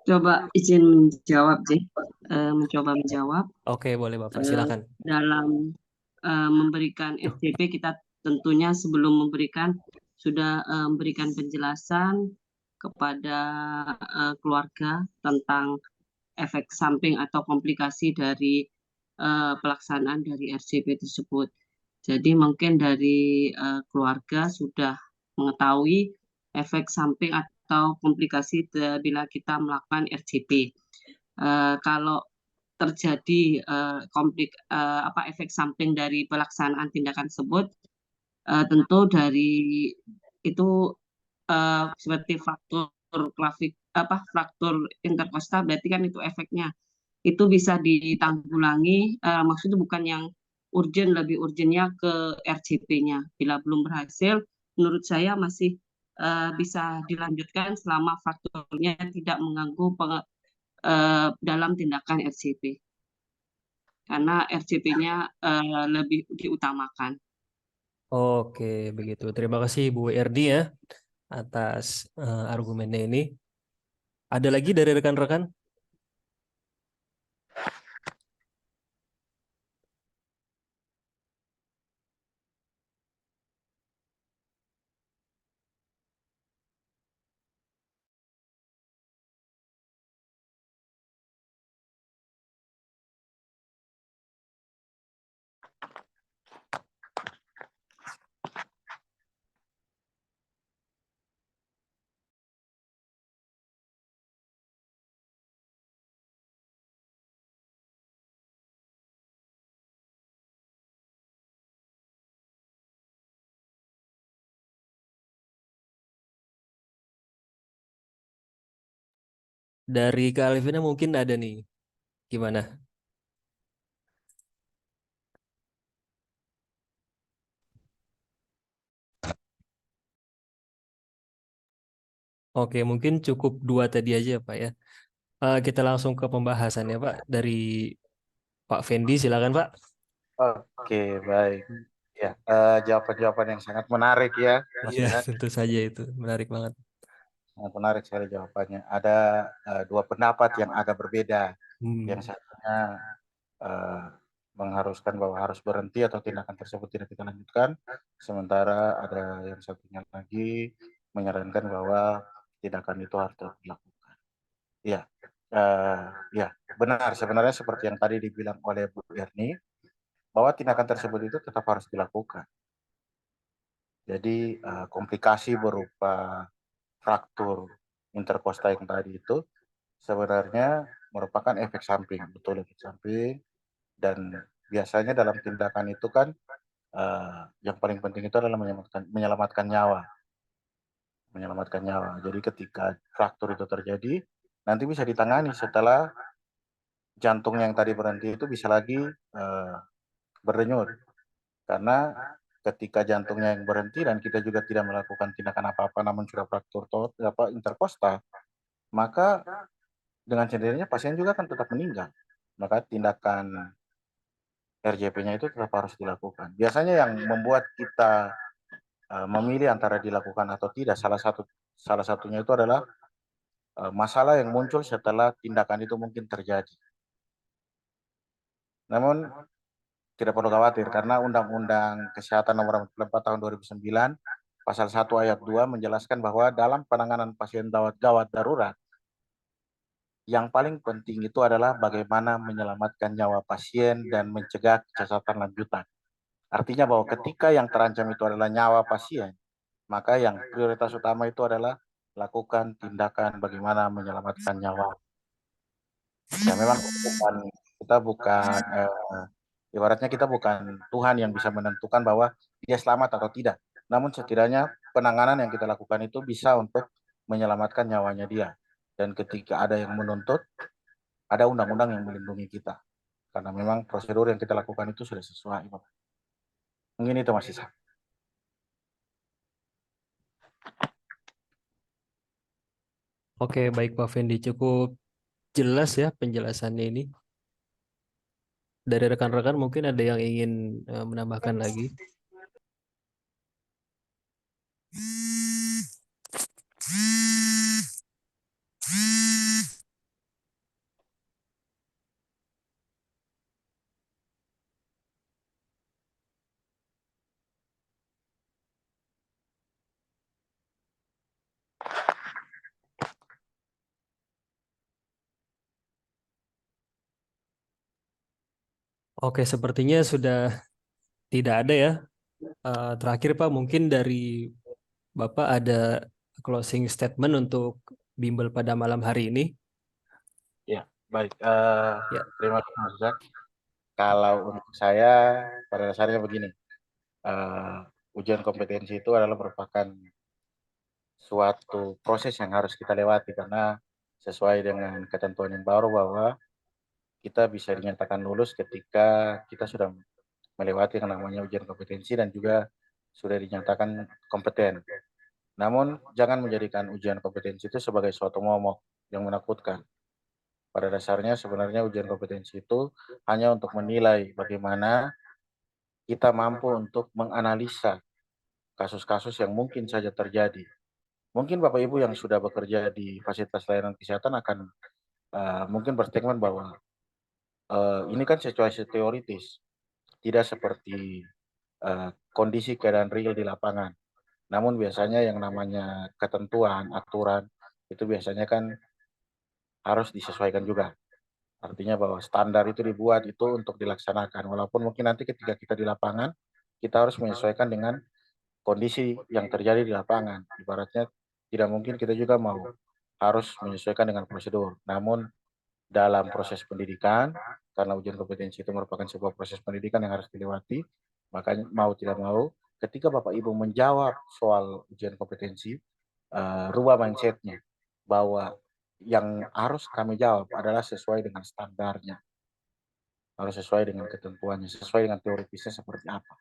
Coba izin menjawab, sih. Mencoba menjawab. Oke, boleh Bapak, silakan. Dalam memberikan SJP kita tentunya sebelum memberikan sudah memberikan penjelasan kepada keluarga tentang efek samping atau komplikasi dari pelaksanaan dari RJP tersebut. Jadi mungkin dari keluarga sudah mengetahui efek samping atau komplikasi bila kita melakukan RJP. Kalau terjadi efek samping dari pelaksanaan tindakan tersebut, tentu dari itu seperti fraktur interkostal, berarti kan itu efeknya itu bisa ditanggulangi. Maksudnya bukan yang urgent, lebih urgentnya ke RJP-nya. Bila belum berhasil, menurut saya masih bisa dilanjutkan selama faktornya tidak mengganggu dalam tindakan RJP. Karena RJP-nya lebih diutamakan. Oke, begitu. Terima kasih Bu Erdi ya atas argumennya ini. Ada lagi dari rekan-rekan? Dari Kak Alvina mungkin ada nih. Gimana? Oke, mungkin cukup dua tadi aja Pak ya. Kita langsung ke pembahasannya Pak. Dari Pak Fendi, silakan Pak. Oke, baik. Ya, jawaban-jawaban yang sangat menarik ya. Iya, tentu saja itu. Menarik banget. Sangat menarik sekali jawabannya. Ada dua pendapat yang agak berbeda. Yang satunya mengharuskan bahwa harus berhenti atau tindakan tersebut tidak kita lanjutkan. Sementara ada yang satunya lagi menyarankan bahwa tindakan itu harus tetap dilakukan. Ya, Ya, benar. Sebenarnya seperti yang tadi dibilang oleh Bu Erni, bahwa tindakan tersebut itu tetap harus dilakukan. Jadi komplikasi berupa fraktur interkosta yang tadi itu sebenarnya merupakan efek samping, betul efek samping. Dan biasanya dalam tindakan itu kan yang paling penting itu adalah menyelamatkan nyawa. Menyelamatkan nyawa. Jadi ketika fraktur itu terjadi, nanti bisa ditangani setelah jantung yang tadi berhenti itu bisa lagi berdenyut. Karena ketika jantungnya yang berhenti dan kita juga tidak melakukan tindakan apa-apa namun sudah fraktur interkosta, maka dengan sendirinya pasien juga akan tetap meninggal. Maka tindakan RJP-nya itu tetap harus dilakukan. Biasanya yang membuat kita memilih antara dilakukan atau tidak, salah satunya itu adalah masalah yang muncul setelah tindakan itu mungkin terjadi. Namun tidak perlu khawatir karena Undang-Undang Kesehatan Nomor 44 Tahun 2009 Pasal 1 Ayat 2 menjelaskan bahwa dalam penanganan pasien gawat darurat, yang paling penting itu adalah bagaimana menyelamatkan nyawa pasien dan mencegah kecacatan lanjutan. Artinya bahwa ketika yang terancam itu adalah nyawa pasien, maka yang prioritas utama itu adalah lakukan tindakan bagaimana menyelamatkan nyawa. Ya memang kita bukan ibaratnya kita bukan Tuhan yang bisa menentukan bahwa dia selamat atau tidak. Namun setidaknya penanganan yang kita lakukan itu bisa untuk menyelamatkan nyawanya dia. Dan ketika ada yang menuntut, ada undang-undang yang melindungi kita. Karena memang prosedur yang kita lakukan itu sudah sesuai. Mungkin itu Mas Isa. Oke, baik Pak Fendi, cukup jelas ya penjelasannya ini. Dari rekan-rekan mungkin ada yang ingin menambahkan lagi. Oke, sepertinya sudah tidak ada ya. Terakhir Pak, mungkin dari Bapak ada closing statement untuk bimbel pada malam hari ini. Ya, baik. Ya. Terima kasih Mas Zak. Kalau untuk saya, pada dasarnya begini. Ujian kompetensi itu adalah merupakan suatu proses yang harus kita lewati karena sesuai dengan ketentuan yang baru bahwa kita bisa dinyatakan lulus ketika kita sudah melewati yang namanya ujian kompetensi dan juga sudah dinyatakan kompeten. Namun jangan menjadikan ujian kompetensi itu sebagai suatu momok yang menakutkan. Pada dasarnya sebenarnya ujian kompetensi itu hanya untuk menilai bagaimana kita mampu untuk menganalisa kasus-kasus yang mungkin saja terjadi. Mungkin Bapak Ibu yang sudah bekerja di fasilitas layanan kesehatan akan mungkin berstatement bahwa ini kan situasi teoritis, tidak seperti kondisi keadaan real di lapangan. Namun biasanya yang namanya ketentuan, aturan, itu biasanya kan harus disesuaikan juga. Artinya bahwa standar itu dibuat itu untuk dilaksanakan. Walaupun mungkin nanti ketika kita di lapangan, kita harus menyesuaikan dengan kondisi yang terjadi di lapangan. Ibaratnya tidak mungkin kita juga mau harus menyesuaikan dengan prosedur. Namun dalam proses pendidikan, karena ujian kompetensi itu merupakan sebuah proses pendidikan yang harus dilewati, maka mau tidak mau, ketika Bapak Ibu menjawab soal ujian kompetensi, rubah mindsetnya bahwa yang harus kami jawab adalah sesuai dengan standarnya, harus sesuai dengan ketentuannya, sesuai dengan teoritisnya seperti apa.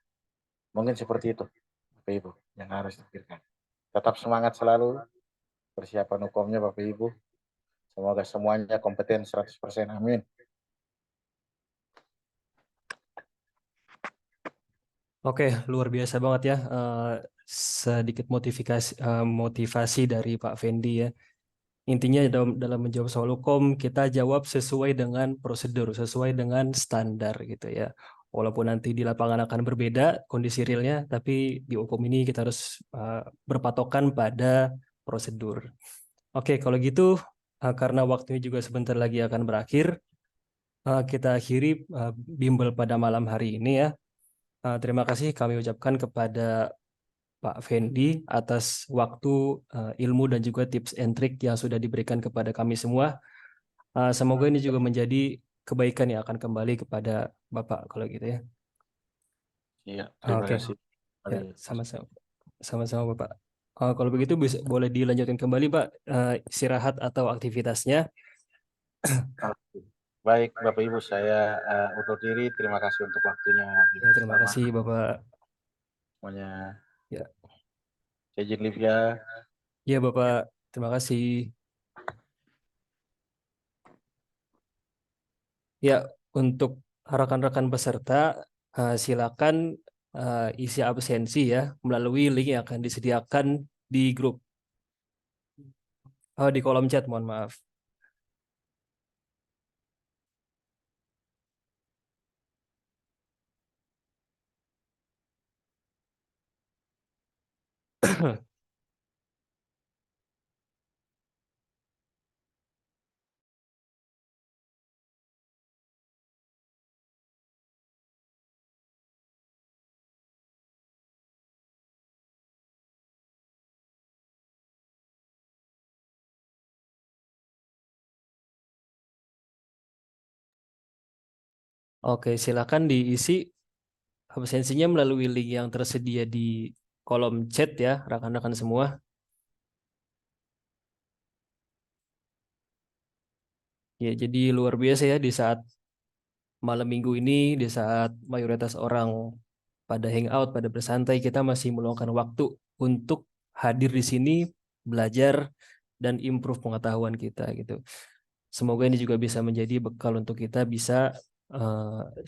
Mungkin seperti itu, Bapak Ibu, yang harus dipikirkan. Tetap semangat selalu, persiapan hukumnya Bapak Ibu. Semoga semuanya kompeten 100%. Amin. Oke, luar biasa banget ya. Sedikit motivasi dari Pak Fendi ya. Intinya dalam menjawab soal hukum, kita jawab sesuai dengan prosedur, sesuai dengan standar gitu ya. Walaupun nanti di lapangan akan berbeda kondisi realnya, tapi di hukum ini kita harus berpatokan pada prosedur. Oke, kalau gitu karena waktunya juga sebentar lagi akan berakhir, kita akhiri bimbel pada malam hari ini ya. Terima kasih kami ucapkan kepada Pak Fendi atas waktu, ilmu dan juga tips and trik yang sudah diberikan kepada kami semua. Semoga ini juga menjadi kebaikan yang akan kembali kepada Bapak kalau gitu ya. Iya, terima Oke. kasih. Ya, sama-sama Bapak. Kalau begitu boleh dilanjutkan kembali Pak, istirahat atau aktivitasnya. Baik, Bapak Ibu, saya undur diri. Terima kasih untuk waktunya. Ya, terima kasih Bapak. Semuanya. Ya. Saya izin live ya. Ya Bapak, terima kasih. Ya, untuk rekan-rekan peserta, silakan isi absensi ya melalui link yang akan disediakan di grup. Di kolom chat, mohon maaf. Oke, silakan diisi absensinya melalui link yang tersedia di kolom chat ya, rekan-rekan semua. Ya, jadi luar biasa ya di saat malam minggu ini, di saat mayoritas orang pada hangout, pada bersantai, kita masih meluangkan waktu untuk hadir di sini, belajar dan improve pengetahuan kita gitu. Semoga ini juga bisa menjadi bekal untuk kita bisa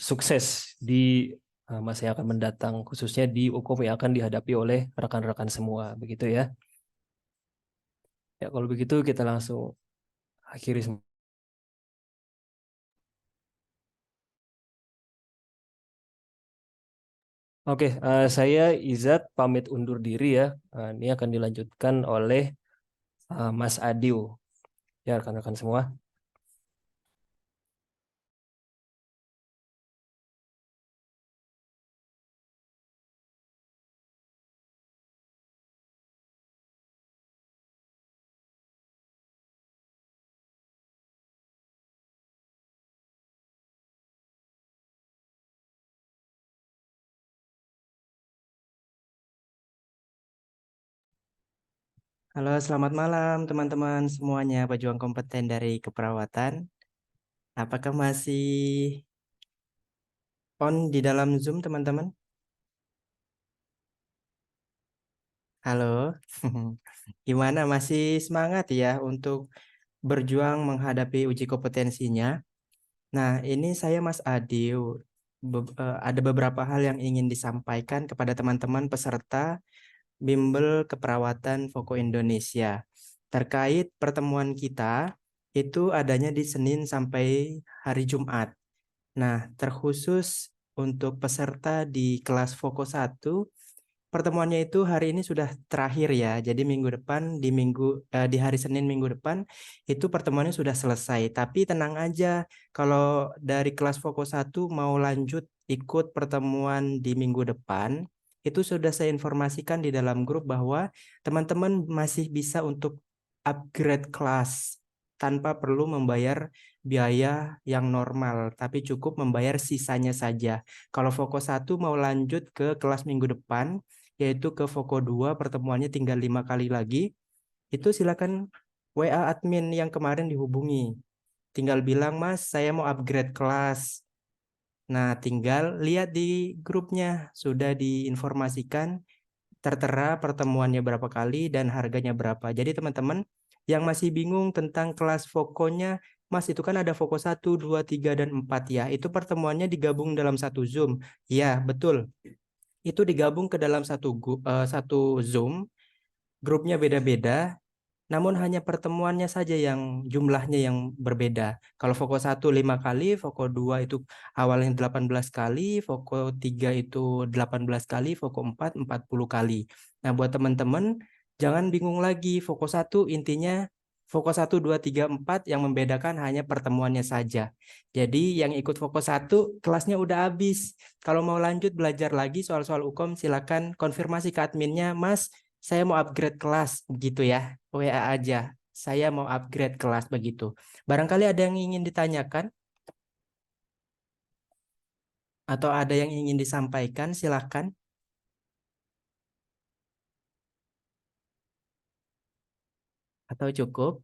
sukses di masa yang akan mendatang, khususnya di hukum yang akan dihadapi oleh rekan-rekan semua, begitu ya. Ya, kalau begitu kita langsung akhiri semua. Oke, saya Izat pamit undur diri ya. Ini akan dilanjutkan oleh Mas Adiu. Ya, rekan-rekan semua. Halo, selamat malam teman-teman semuanya pejuang kompeten dari keperawatan. Apakah masih on di dalam Zoom teman-teman? Halo, gimana masih semangat ya untuk berjuang menghadapi uji kompetensinya? Nah, ini saya Mas Adiu. Ada beberapa hal yang ingin disampaikan kepada teman-teman peserta Bimbel Keperawatan Voko Indonesia. Terkait pertemuan kita, itu adanya di Senin sampai hari Jumat. Nah, terkhusus untuk peserta di kelas Voko 1, pertemuannya itu hari ini sudah terakhir ya. Jadi minggu depan di hari Senin minggu depan itu pertemuannya sudah selesai. Tapi tenang aja, kalau dari kelas Voko 1 mau lanjut ikut pertemuan di minggu depan, itu sudah saya informasikan di dalam grup bahwa teman-teman masih bisa untuk upgrade kelas tanpa perlu membayar biaya yang normal, tapi cukup membayar sisanya saja. Kalau Voko 1 mau lanjut ke kelas minggu depan, yaitu ke Voko 2 pertemuannya tinggal 5 kali lagi, itu silakan WA admin yang kemarin dihubungi. Tinggal bilang, Mas, saya mau upgrade kelas. Nah, tinggal lihat di grupnya, sudah diinformasikan tertera pertemuannya berapa kali dan harganya berapa. Jadi teman-teman yang masih bingung tentang kelas Vokonya, Mas itu kan ada Voko 1, 2, 3, dan 4 ya. Itu pertemuannya digabung dalam satu Zoom. Ya, betul. Itu digabung ke dalam satu Zoom. Grupnya beda-beda. Namun hanya pertemuannya saja yang jumlahnya yang berbeda. Kalau Voko 1 5 kali, Voko 2 itu awalnya 18 kali, Voko 3 itu 18 kali, Voko 4 40 kali. Nah, buat teman-teman jangan bingung lagi. Voko 1 intinya Fokus 1, 2, 3, 4 yang membedakan hanya pertemuannya saja. Jadi yang ikut fokus 1 kelasnya udah habis. Kalau mau lanjut belajar lagi soal-soal UKOM silakan konfirmasi ke adminnya, Mas, saya mau upgrade kelas begitu ya. WA aja. Saya mau upgrade kelas begitu. Barangkali ada yang ingin ditanyakan atau ada yang ingin disampaikan, silakan. Atau cukup?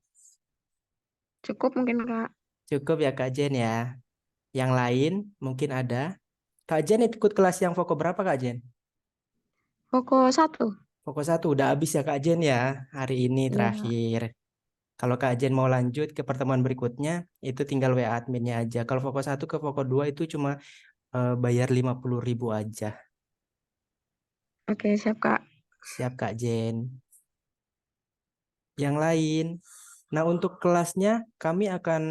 Cukup mungkin Kak. Cukup ya Kak Jen ya. Yang lain mungkin ada. Kak Jen ikut kelas yang Foko berapa Kak Jen? Fokus 1. Fokus 1 udah habis ya Kak Jen ya. Hari ini Iya. terakhir. Kalau Kak Jen mau lanjut ke pertemuan berikutnya, itu tinggal WA adminnya aja. Kalau Fokus 1 ke Fokus 2 itu cuma bayar 50.000 aja. Oke, siap Kak. Siap Kak Jen. Yang lain. Nah, untuk kelasnya kami akan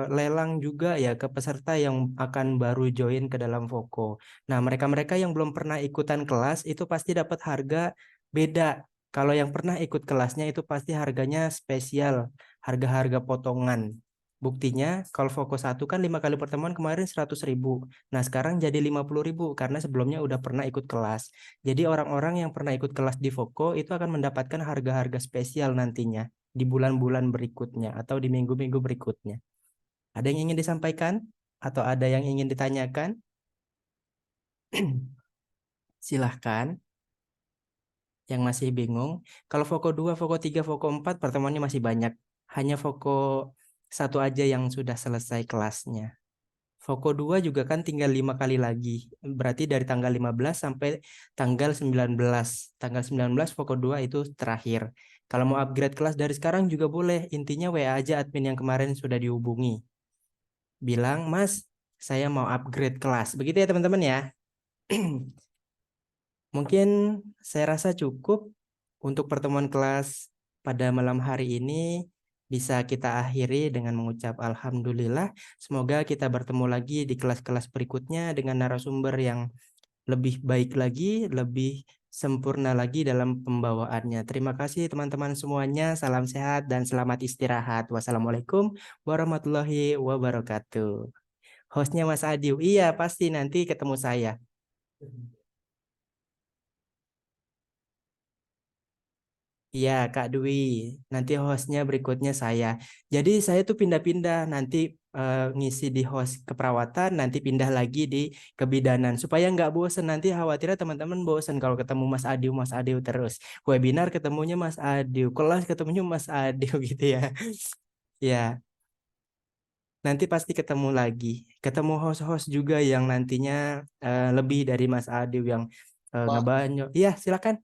lelang juga ya ke peserta yang akan baru join ke dalam Foko. Nah, mereka-mereka yang belum pernah ikutan kelas itu pasti dapat harga beda. Kalau yang pernah ikut kelasnya itu pasti harganya spesial, harga-harga potongan. Buktinya kalau Foko 1 kan 5 kali pertemuan kemarin 100.000. Nah, sekarang jadi 50.000 karena sebelumnya udah pernah ikut kelas. Jadi orang-orang yang pernah ikut kelas di Foko itu akan mendapatkan harga-harga spesial nantinya di bulan-bulan berikutnya atau di minggu-minggu berikutnya. Ada yang ingin disampaikan atau ada yang ingin ditanyakan? Silahkan. Yang masih bingung. Kalau Foko 2, Foko 3, Foko 4 pertemuannya masih banyak. Hanya Foko 1 aja yang sudah selesai kelasnya. Foko 2 juga kan tinggal 5 kali lagi. Berarti dari tanggal 15 sampai tanggal 19. Tanggal 19 Foko 2 itu terakhir. Kalau mau upgrade kelas dari sekarang juga boleh. Intinya WA aja admin yang kemarin sudah dihubungi. Bilang, Mas, saya mau upgrade kelas. Begitu ya teman-teman ya. Mungkin saya rasa cukup untuk pertemuan kelas pada malam hari ini. Bisa kita akhiri dengan mengucap Alhamdulillah. Semoga kita bertemu lagi di kelas-kelas berikutnya dengan narasumber yang lebih baik lagi, lebih sempurna lagi dalam pembawaannya. Terima kasih teman-teman semuanya. Salam sehat dan selamat istirahat. Wassalamualaikum warahmatullahi wabarakatuh. Hostnya Mas Adiu. Iya, pasti nanti ketemu saya. Iya, Kak Dwi. Nanti hostnya berikutnya saya. Jadi saya tuh pindah-pindah. Nanti ngisi di host keperawatan, nanti pindah lagi di kebidanan. Supaya nggak bosen. Nanti khawatirnya teman-teman bosen kalau ketemu Mas Adiu terus. Webinar ketemunya Mas Adiu. Kelas ketemunya Mas Adiu gitu ya. Ya, nanti pasti ketemu lagi. Ketemu host-host juga yang nantinya lebih dari Mas Adiu yang ngebanyak. Iya, silakan.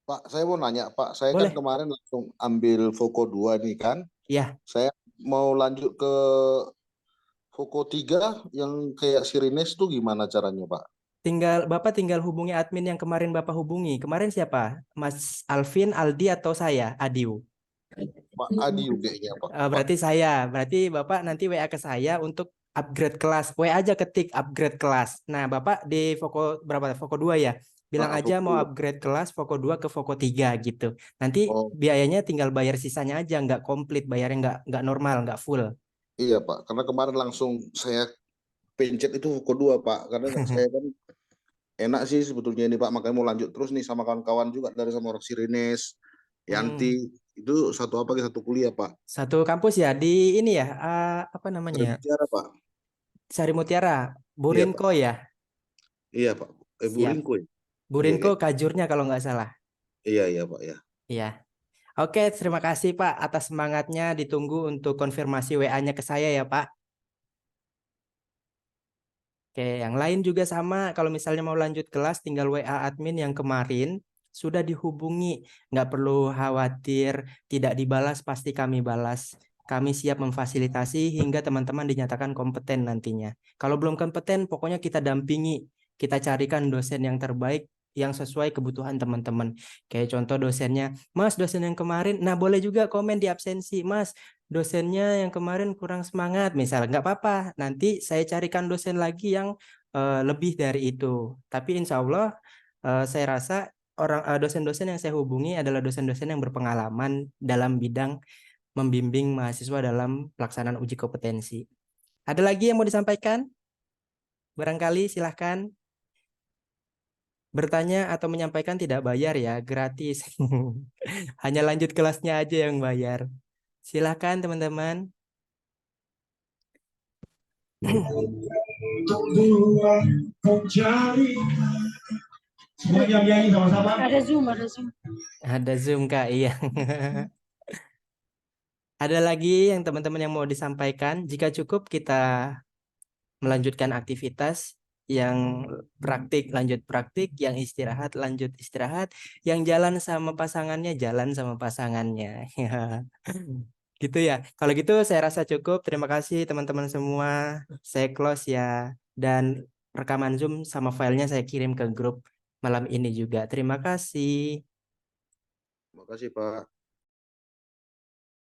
Pak, saya mau nanya, Pak. Saya Boleh. kan kemarin langsung ambil Foko 2 nih kan. Iya. Saya mau lanjut ke Foko 3 yang kayak Sirines tuh gimana caranya, Pak? Bapak tinggal hubungi admin yang kemarin Bapak hubungi. Kemarin siapa? Mas Alvin, Aldi, atau saya, Adiu? Pak Adiu kayaknya, Pak. Berarti saya. Berarti Bapak nanti WA ke saya untuk upgrade kelas. WA aja ketik upgrade kelas. Nah, Bapak di Foko berapa? Foko 2 ya? Bilang aja mau upgrade kelas Foko 2 ke Foko 3 gitu. Nanti biayanya tinggal bayar sisanya aja, nggak komplit, bayarnya nggak normal, nggak full. Iya, Pak. Karena kemarin langsung saya pencet itu Foko 2, Pak. Karena saya kan enak sih sebetulnya ini, Pak. Makanya mau lanjut terus nih sama kawan-kawan juga dari sama orang Sirines, Yanti. Itu satu kuliah, Pak. Satu kampus ya di ini ya, apa namanya? Sari Mutiara, Pak. Sari Mutiara, Burinko ya? Iya, Pak. Burinko ya? Burinko Kajurnya kalau nggak salah. Iya, Pak ya. Iya. Oke, terima kasih Pak atas semangatnya. Ditunggu untuk konfirmasi WA-nya ke saya ya Pak. Oke, yang lain juga sama. Kalau misalnya mau lanjut kelas, tinggal WA admin yang kemarin sudah dihubungi. Nggak perlu khawatir, tidak dibalas, pasti kami balas. Kami siap memfasilitasi hingga teman-teman dinyatakan kompeten nantinya. Kalau belum kompeten, pokoknya kita dampingi. Kita carikan dosen yang terbaik yang sesuai kebutuhan teman-teman. Kayak contoh dosennya, Mas dosen yang kemarin, nah boleh juga komen di absensi, Mas dosennya yang kemarin kurang semangat, misalnya nggak apa-apa. Nanti saya carikan dosen lagi yang lebih dari itu. Tapi insya Allah saya rasa dosen-dosen yang saya hubungi adalah dosen-dosen yang berpengalaman dalam bidang membimbing mahasiswa dalam pelaksanaan uji kompetensi. Ada lagi yang mau disampaikan? Barangkali silahkan. Bertanya atau menyampaikan tidak bayar ya, gratis. Hanya lanjut kelasnya aja yang bayar. Silahkan teman-teman. Ada Zoom, ada Zoom. Ada Zoom Kak, iya. Ada lagi yang teman-teman yang mau disampaikan? Jika cukup kita melanjutkan aktivitas. Yang praktik lanjut praktik, yang istirahat lanjut istirahat, yang jalan sama pasangannya jalan sama pasangannya. Gitu ya. Kalau gitu saya rasa cukup. Terima kasih teman-teman semua. Saya close ya. Dan rekaman Zoom sama filenya saya kirim ke grup malam ini juga. Terima kasih. Terima kasih Pak.